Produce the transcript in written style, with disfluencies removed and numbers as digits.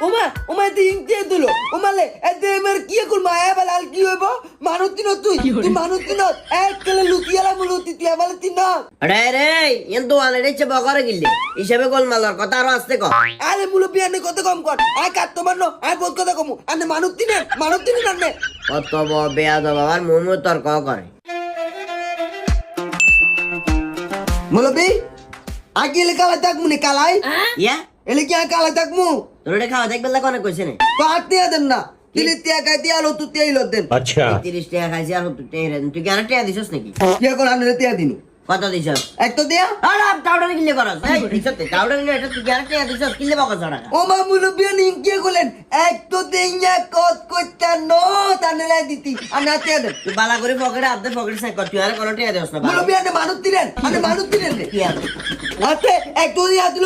ওমা দিন দিয়ে দিল ওমালে এতে আমার কি করব আয়া বালাল কি হইব মানুতি ন তুই মানুতি ন এক কেলে লুতিয়ালা মুলুতি তুই আবালে তিন আরে রে এন্তু আনে চেবা করে গিলে হিসাবে গোলমালার কথা আরো আসতে কর আরে মুলুবি আনে কত কম কর আয় কাট তোমার ন আয় বহুত কথা কমু আনে মানুতি না আনে কত বেয়াদ বাবার মুমু তর্ক করে মুলুবি আগিলে কালা থাকমু নি কালাই ইয়া এলে কি কালা থাকমু তোর এটা খাওয়া দেখবে কোনে কইছে নে কাটতে দেন না তিলে তিয়া গাই দিয়া লো তু তিয়াই লো দেন अच्छा 30 টাকা খাইছি আর তুই কি আর টাকা দিছস নাকি কি করে আনে তিয়া দিনু কত দিছস এক তো দিয়া আরে আপ টাউডার কিনলে করস এই দিছস টাউডার কিনলে এটা তুই কি আর টাকা দিছস কিনলে বকস টাকা ও মা মুলুবি আনে কি করলেন এক তো দেইয়া কত কইতা নো তানে দিতি আনা তিয়া দেন তুই বালা করে পকেটে হাতে পকেটে সাইক কর তুই আর কোন টাকা দিছস না মুলুবি আনে মানুতি নেন রে কি আর আতে এক তো দিয়া দিল